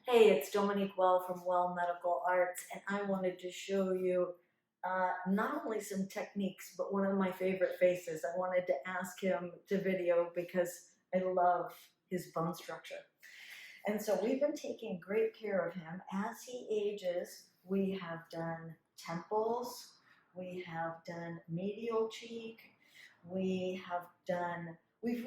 Hey, it's Dominique Well from Well Medical Arts, and I wanted to show you not only some techniques, but one of my favorite faces. I wanted to ask him to video because I love his bone structure. And so we've been taking great care of him. As he ages, we have done temples, we have done medial cheek, we've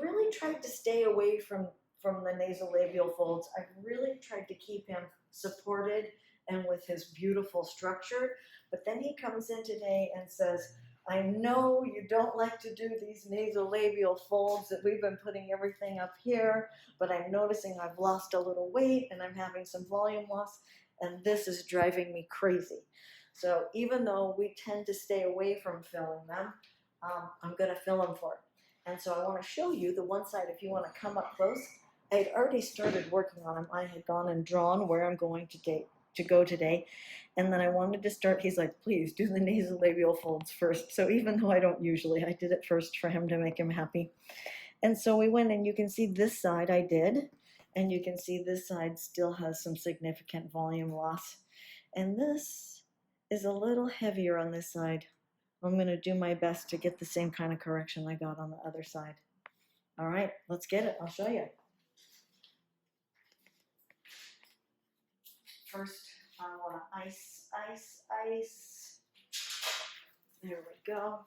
really tried to stay away from the nasolabial folds. I've really tried to keep him supported and with his beautiful structure. But then he comes in today and says, I know you don't like to do these nasolabial folds, that we've been putting everything up here, but I'm noticing I've lost a little weight and I'm having some volume loss, and this is driving me crazy. So even though we tend to stay away from filling them, I'm going to fill them for it. And so I want to show you the one side. If you want to come up close, I had already started working on them. I had gone and drawn where I'm going to go today. And then I wanted to start, he's like, please do the nasolabial folds first. So even though I don't usually, I did it first for him to make him happy. And so we went, and you can see this side I did, and you can see this side still has some significant volume loss. And this is a little heavier on this side. I'm going to do my best to get the same kind of correction I got on the other side. All right, let's get it. I'll show you. First, I want to ice. There we go.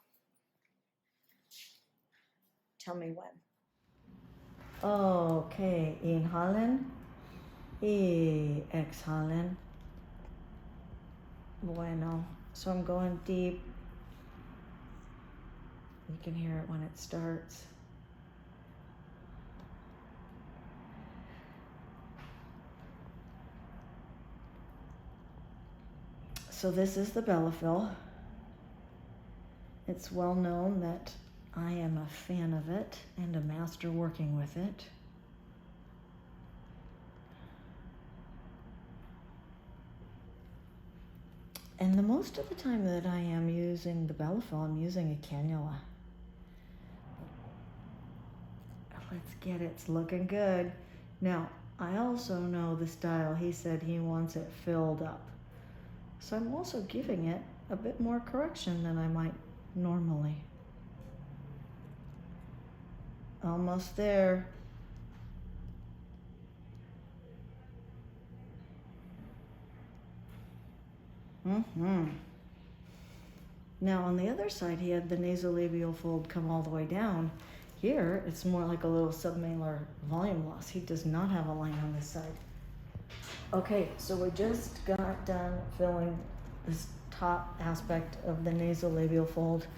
Tell me when. Okay, inhalen y exhalen. Bueno, so I'm going deep. You can hear it when it starts. So this is the Bellafill. It's well known that I am a fan of it and a master working with it. And the most of the time that I am using the Bellafill, I'm using a cannula. Let's get it. It's looking good. Now, I also know the style. He said he wants it filled up. So I'm also giving it a bit more correction than I might normally. Almost there. Now on the other side, he had the nasolabial fold come all the way down. Here, it's more like a little submalar volume loss. He does not have a line on this side. Okay, so we just got done filling this top aspect of the nasolabial fold,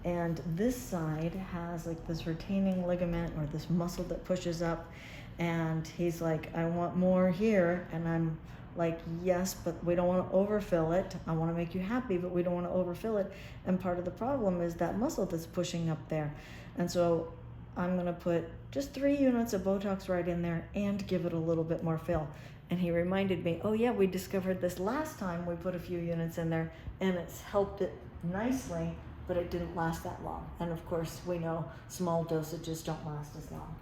and this side has like this retaining ligament or this muscle that pushes up, and he's like, I want more here, and I'm like, yes, but we don't want to overfill it. I want to make you happy, but we don't want to overfill it. And part of the problem is that muscle that's pushing up there. And so I'm going to put just 3 units of Botox right in there and give it a little bit more fill. And he reminded me, oh yeah, we discovered this last time we put a few units in there, and it's helped it nicely, but it didn't last that long. And of course, we know small dosages don't last as long.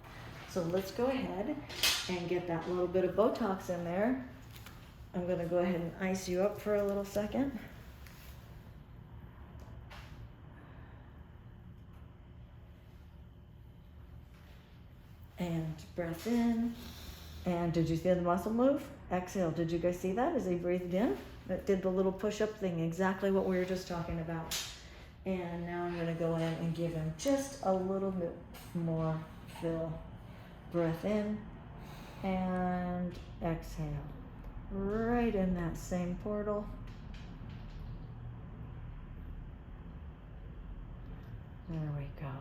So let's go ahead and get that little bit of Botox in there. I'm going to go ahead and ice you up for a little second. And breath in. And did you see the muscle move? Exhale. Did you guys see that as he breathed in? It did the little push-up thing, exactly what we were just talking about. And now I'm going to go in and give him just a little bit more fill. Breath in and exhale. Right in that same portal. There we go.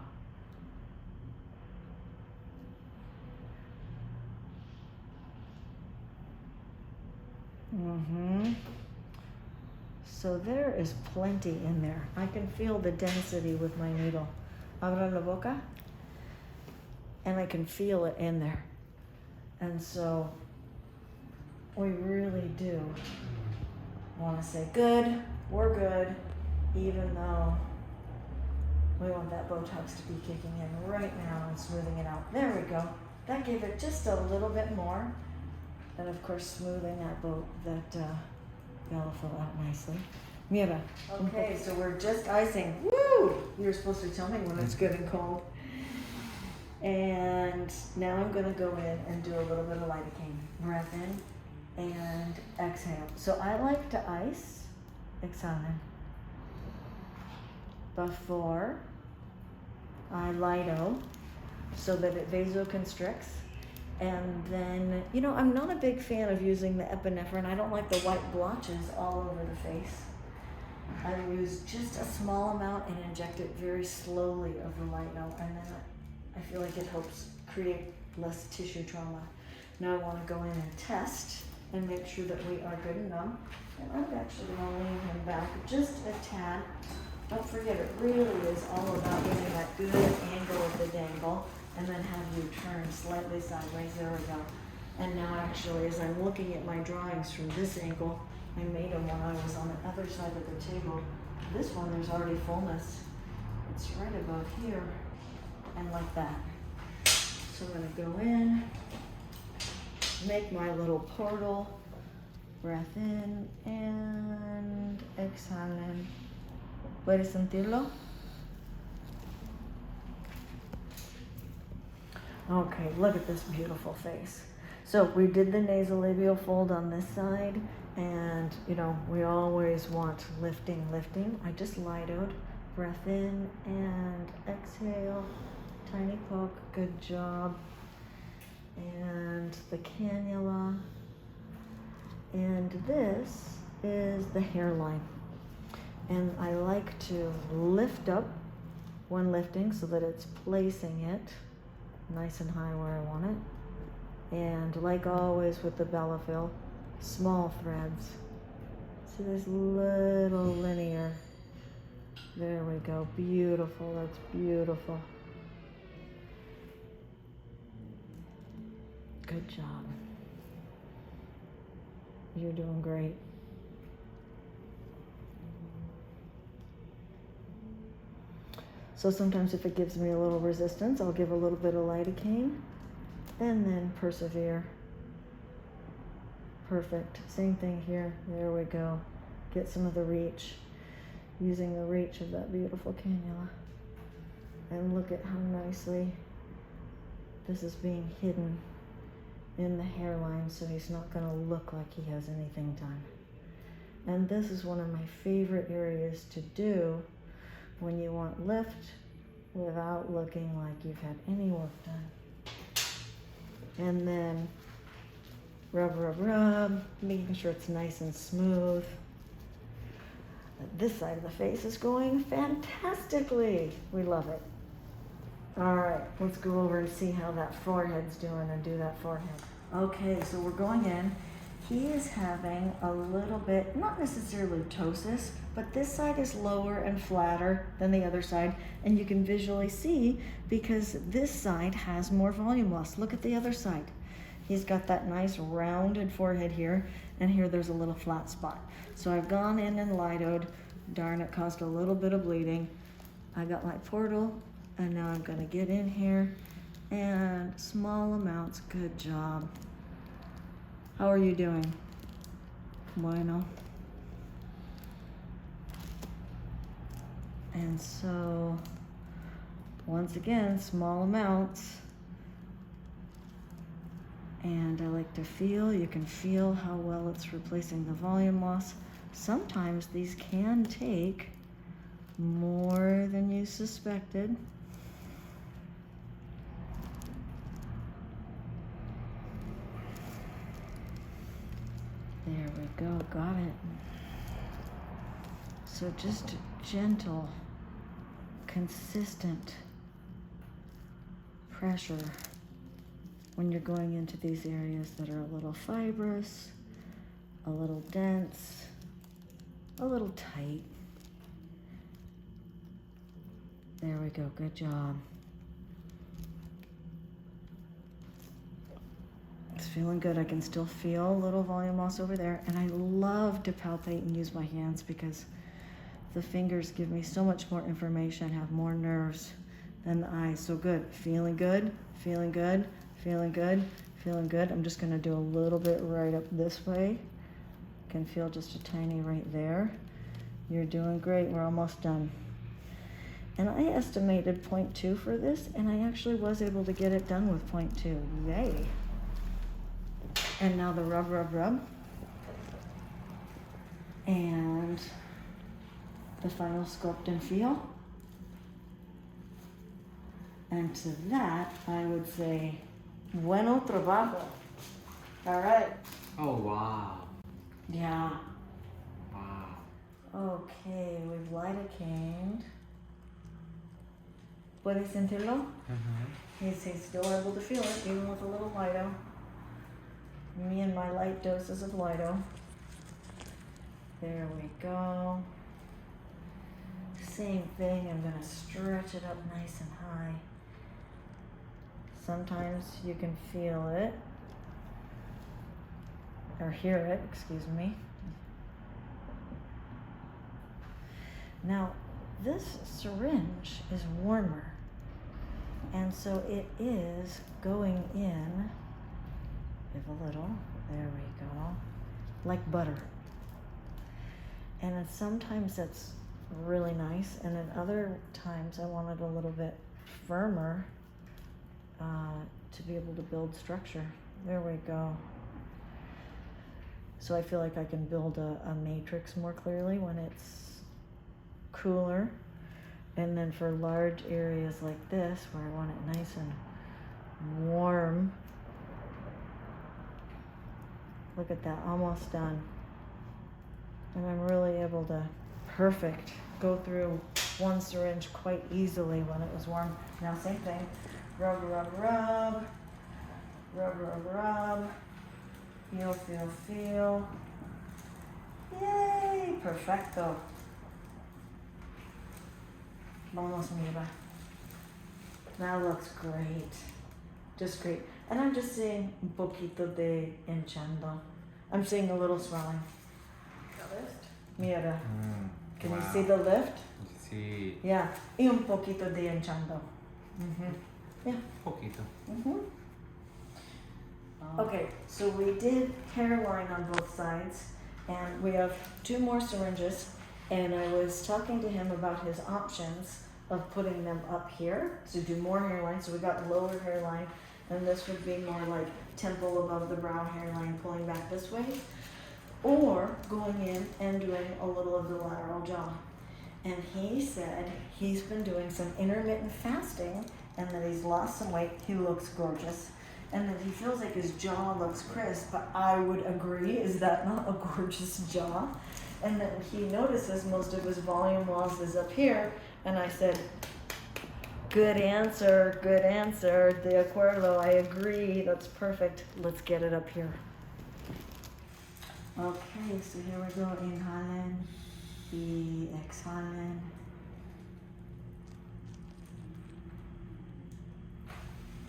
So there is plenty in there. I can feel the density with my needle. Abra la boca. And I can feel it in there. And so we really do want to say, good, we're good, even though we want that Botox to be kicking in right now and smoothing it out. There we go. That gave it just a little bit more. And of course, smoothing that Bellafill out nicely. Mira. Okay, so we're just icing. Woo! You're supposed to tell me when it's good and cold. And now I'm gonna go in and do a little bit of lidocaine. Breath in and exhale. So I like to ice, exhale, before I lido so that it vasoconstricts. And then, you know, I'm not a big fan of using the epinephrine. I don't like the white blotches all over the face. I use just a small amount and inject it very slowly over lido, and then I feel like it helps create less tissue trauma. Now I want to go in and test and make sure that we are good and numb. And I'm actually going to lean him back just a tad. Don't forget, it really is all about getting that good angle of the dangle, and then have you turn slightly sideways. There we go. And now actually, as I'm looking at my drawings from this angle, I made them when I was on the other side of the table. This one, there's already fullness. It's right above here, and like that. So I'm gonna go in, make my little portal, breath in, and exhale in. ¿Puedes sentirlo? Okay, look at this beautiful face. So we did the nasolabial fold on this side, and you know, we always want lifting. I just lidoed, breath in and exhale, tiny poke, good job. And the cannula, and this is the hairline. And I like to lift up when lifting so that it's placing it nice and high where I want it. And like always with the Bellafill, small threads. See this little linear. There we go. Beautiful. That's beautiful. Good job. You're doing great. So sometimes if it gives me a little resistance, I'll give a little bit of lidocaine and then persevere. Perfect. Same thing here. There we go. Get some of the reach, using the reach of that beautiful cannula. And look at how nicely this is being hidden in the hairline, so he's not going to look like he has anything done. And this is one of my favorite areas to do when you want lift without looking like you've had any work done. And then rub, making sure it's nice and smooth. This side of the face is going fantastically. We love it. All right, let's go over and see how that forehead's doing and do that forehead. Okay, so we're going in. He is having a little bit, not necessarily ptosis, but this side is lower and flatter than the other side, and you can visually see because this side has more volume loss. Look at the other side. He's got that nice rounded forehead here, and here there's a little flat spot. So I've gone in and lidoed. Darn, it caused a little bit of bleeding. I got my portal, and now I'm gonna get in here, and small amounts. Good job. How are you doing? Bueno. And so, once again, small amounts. And I like to feel, you can feel how well it's replacing the volume loss. Sometimes these can take more than you suspected. There we go, got it. So just gentle, consistent pressure when you're going into these areas that are a little fibrous, a little dense, a little tight. There we go, good job. It's feeling good. I can still feel a little volume loss over there. And I love to palpate and use my hands because the fingers give me so much more information, have more nerves than the eyes. So good, feeling good, feeling good, feeling good, Feeling good? I'm just gonna do a little bit right up this way. Can feel just a tiny right there. You're doing great, we're almost done. And I estimated 0.2 for this, and I actually was able to get it done with 0.2. Yay. And now the rub, rub, rub. And the final sculpt and feel. And to that, I would say, bueno trabajo. All right. Oh, wow. Yeah. Wow. Okay, we've lidocained. ¿Puedes sentirlo? He's still able to feel it, even with a little lido. Me and my light doses of lido. There we go. Same thing, I'm gonna stretch it up nice and high. Sometimes you can feel it, or hear it, excuse me. Now, this syringe is warmer, and so it is going in with a little, there we go, like butter. And then sometimes that's really nice, and then other times I want it a little bit firmer to be able to build structure. There we go. So I feel like I can build a matrix more clearly when it's cooler. And then for large areas like this, where I want it nice and warm, look at that, almost done. And I'm really able to go through one syringe quite easily when it was warm. Now same thing, rub, rub, rub, rub, rub, rub, feel, feel, feel. Yay, perfecto. Vamos, mira. That looks great, just great. And I'm just seeing un poquito de hinchando. I'm seeing a little swelling. Mira. Can you see the lift? Sí. Yeah. Y un poquito de hinchando. Yeah. Poquito. Okay, so we did hairline on both sides, and we have 2 more syringes, and I was talking to him about his options of putting them up here to do more hairline. So we got lower hairline, and this would be more like temple above the brow hairline pulling back this way, or going in and doing a little of the lateral jaw. And he said he's been doing some intermittent fasting and that he's lost some weight. He looks gorgeous. And that he feels like his jaw looks crisp, but I would agree, is that not a gorgeous jaw? And that he notices most of his volume loss is up here, and I said, good answer, de acuerdo, I agree, that's perfect, let's get it up here. Okay, so here we go, inhalen y exhalen.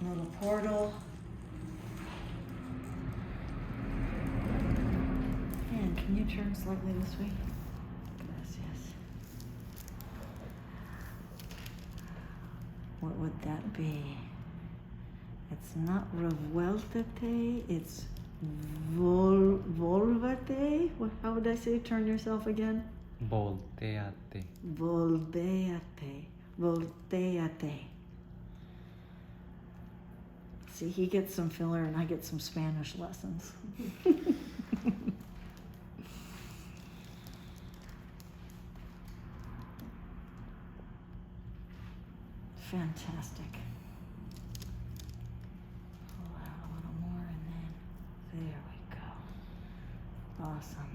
Little portal. And can you turn slightly this way? Gracias. What would that be? It's not revuéltate, it's volvate. How would I say turn yourself again? Volteate. Volteate. See, he gets some filler and I get some Spanish lessons. Fantastic. Pull out a little more and then there we go. Awesome.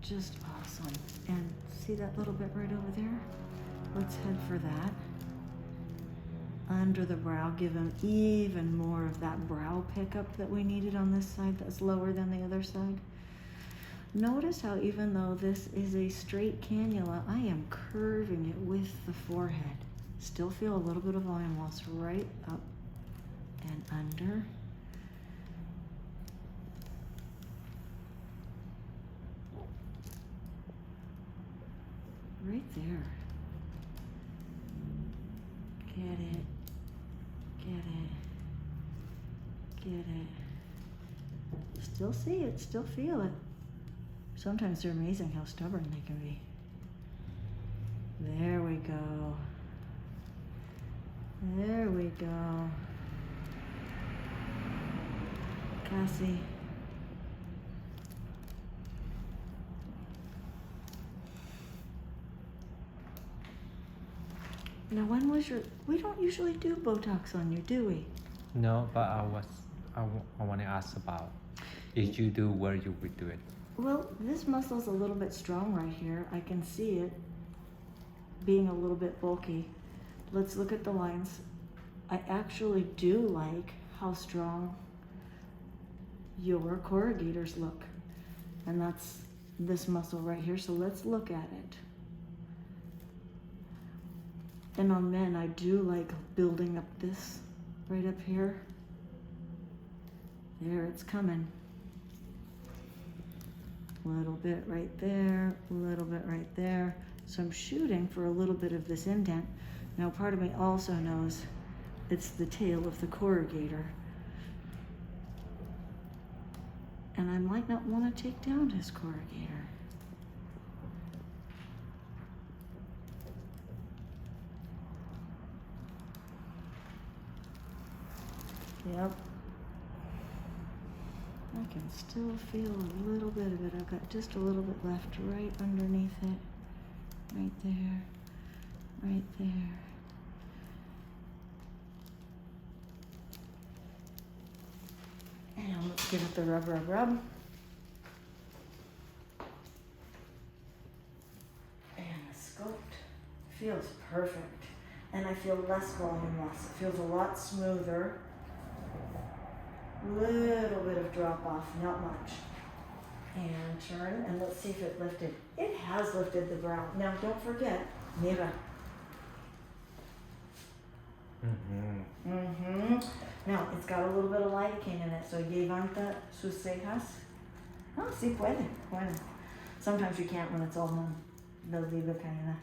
Just awesome. And see that little bit right over there? Let's head for that. Under the brow, give him even more of that brow pickup that we needed on this side that's lower than the other side. Notice how even though this is a straight cannula, I am curving it with the forehead. Still feel a little bit of volume loss right up and under. Right there. Get it. Get it. Get it. Still see it, still feel it. Sometimes they're amazing how stubborn they can be. There we go. There we go. Cassie. Now when was we don't usually do Botox on you, do we? No, but I want to ask about if you do, where you would do it. Well, this muscle's a little bit strong right here. I can see it being a little bit bulky. Let's look at the lines. I actually do like how strong your corrugators look. And that's this muscle right here, so let's look at it. And on men, I do like building up this right up here. There, it's coming. A little bit right there, a little bit right there. So I'm shooting for a little bit of this indent. Now part of me also knows it's the tail of the corrugator. And I might not want to take down his corrugator. Yep. I can still feel a little bit of it. I've got just a little bit left right underneath it. Right there. Right there. And let's give it the rub, rub, rub. And the sculpt feels perfect. And I feel less volume loss. It feels a lot smoother. Little bit of drop off, not much. And turn, and let's see if it lifted. It has lifted the brow. Now don't forget, mira. Now, it's got a little bit of lidocaine in it, so levanta sus cejas. Oh, sí puede. Sometimes you can't when it's all done. The lidocaine.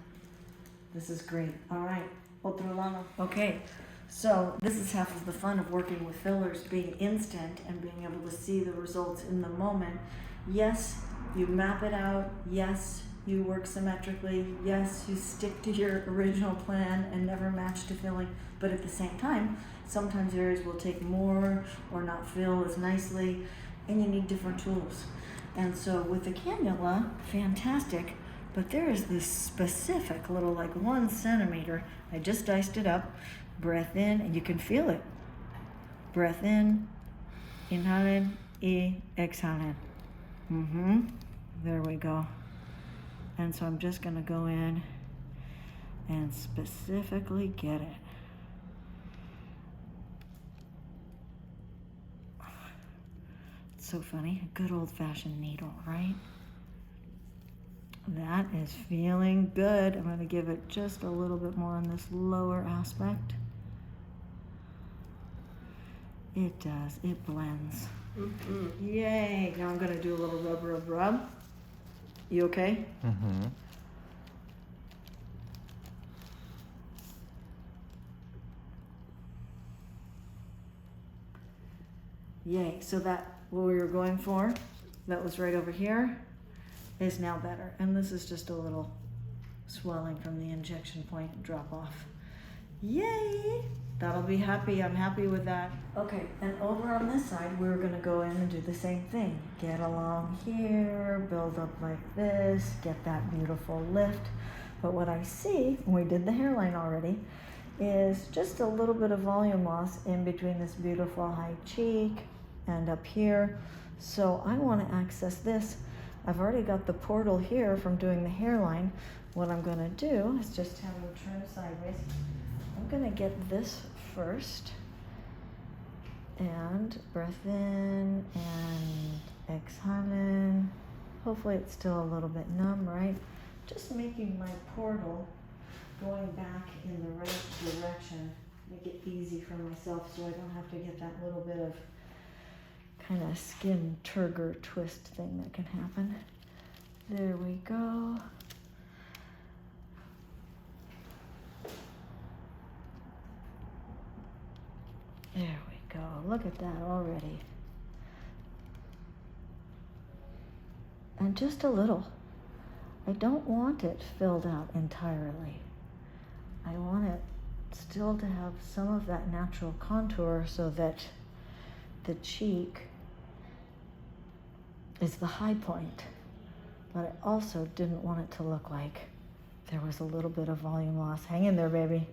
This is great. All right, otro lado. Okay. So this is half of the fun of working with fillers, being instant and being able to see the results in the moment. Yes, you map it out. Yes, you work symmetrically. Yes, you stick to your original plan and never match to filling. But at the same time, sometimes areas will take more or not fill as nicely, and you need different tools. And so with the cannula, fantastic. But there is this specific little, like 1 centimeter. I just diced it up. Breath in, and you can feel it. Breath in, inhalen, y exhalen. There we go. And so I'm just gonna go in and specifically get it. It's so funny, a good old-fashioned needle, right? That is feeling good. I'm gonna give it just a little bit more on this lower aspect. It does, it blends. Yay, now I'm gonna do a little rub, rub, rub. You okay? Yay, so that, what we were going for, that was right over here, is now better. And this is just a little swelling from the injection point drop off. Yay! That'll be happy. I'm happy with that. Okay, and over on this side, we're gonna go in and do the same thing. Get along here, build up like this, get that beautiful lift. But what I see, and we did the hairline already, is just a little bit of volume loss in between this beautiful high cheek and up here. So I wanna access this. I've already got the portal here from doing the hairline. What I'm gonna do is just have them turn sideways. I'm gonna get this first, and breath in and exhaling. Hopefully it's still a little bit numb, right? Just making my portal going back in the right direction. Make it easy for myself so I don't have to get that little bit of kind of skin turgor twist thing that can happen. There we go. There we go. Look at that already. And just a little. I don't want it filled out entirely. I want it still to have some of that natural contour so that the cheek is the high point. But I also didn't want it to look like there was a little bit of volume loss. Hang in there, baby.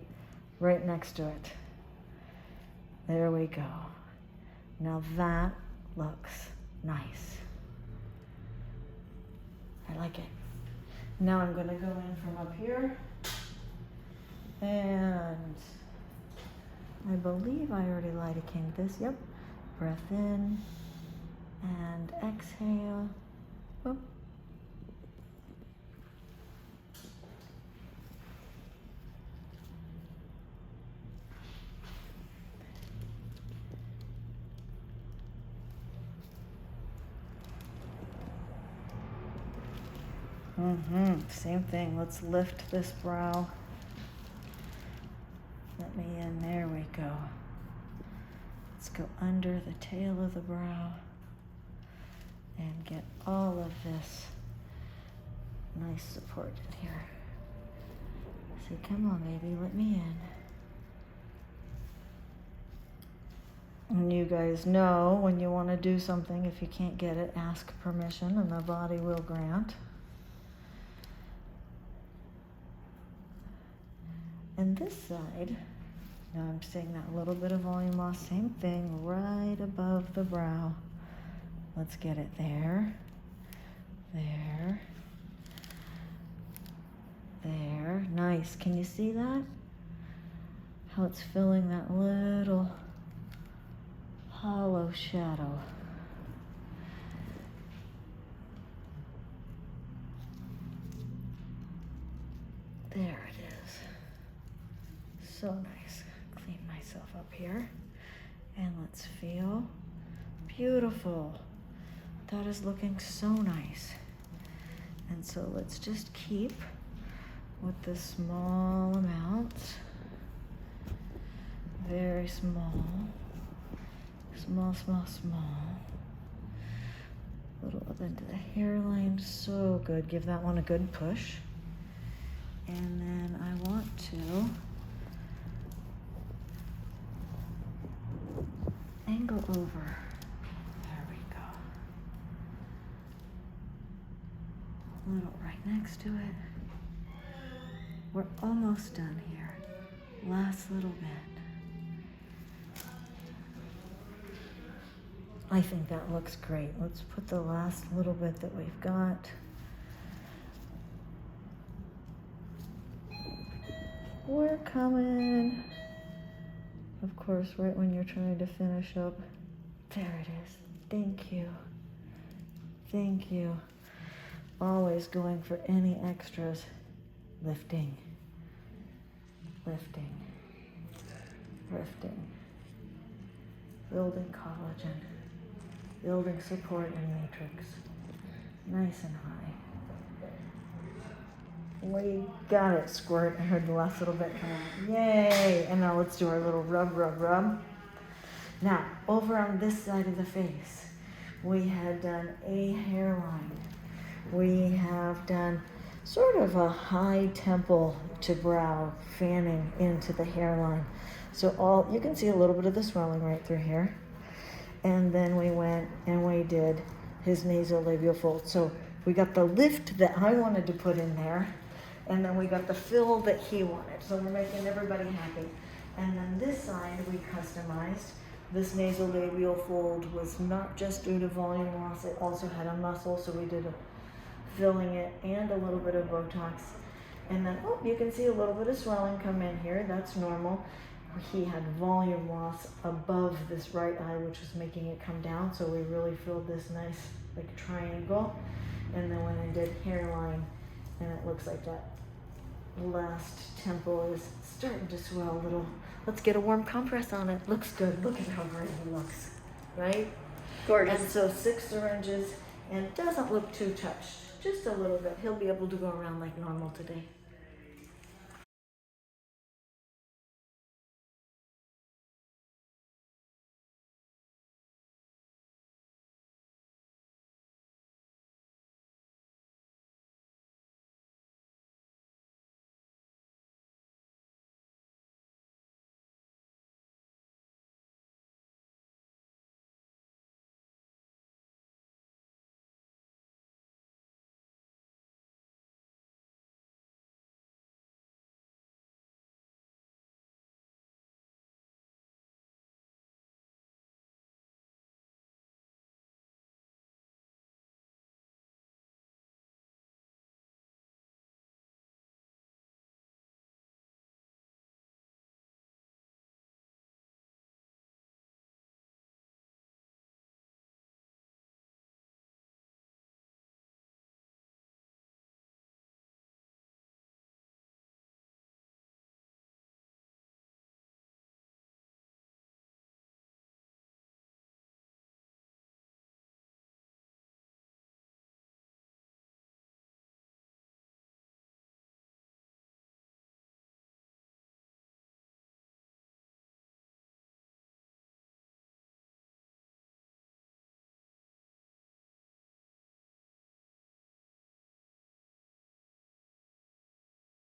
Right next to it. There we go. Now that looks nice. I like it. Now I'm gonna go in from up here. And I believe I already lidocained this. Yep. Breath in and exhale. Oh. Same thing. Let's lift this brow. Let me in. There we go. Let's go under the tail of the brow and get all of this nice support in here. So come on, baby, let me in. And you guys know when you want to do something, if you can't get it, ask permission and the body will grant. And this side, now I'm seeing that little bit of volume loss, same thing, right above the brow. Let's get it there, there, there. Nice. Can you see that? How it's filling that little hollow shadow. There it is. So nice. Clean myself up here. And let's feel beautiful. That is looking so nice. And so let's just keep with the small amounts. Very small. Small, small, small. A little up into the hairline. So good. Give that one a good push. And then I want to angle over. There we go. A little right next to it. We're almost done here. Last little bit. I think that looks great. Let's put the last little bit that we've got. We're coming. Of course, right when you're trying to finish up. There it is. Thank you. Thank you. Always going for any extras. Lifting. Lifting. Lifting. Building collagen. Building support and matrix. Nice and high. We got it, squirt. I heard the last little bit come out. Yay! And now let's do our little rub, rub, rub. Now, over on this side of the face, we had done a hairline. We have done sort of a high temple to brow fanning into the hairline. So you can see a little bit of the swelling right through here. And then we went and we did his nasolabial fold. So we got the lift that I wanted to put in there. And then we got the fill that he wanted. So we're making everybody happy. And then this side we customized. This nasolabial fold was not just due to volume loss, it also had a muscle, so we did a filling it and a little bit of Botox. And then, you can see a little bit of swelling come in here. That's normal. He had volume loss above this right eye, which was making it come down. So we really filled this nice, like, triangle. And then went and did hairline. And it looks like that last temple is starting to swell a little. Let's get a warm compress on it. Looks good. Look at how great he looks, right? Gorgeous. And so 6 syringes, and doesn't look too touched. Just a little bit. He'll be able to go around like normal today.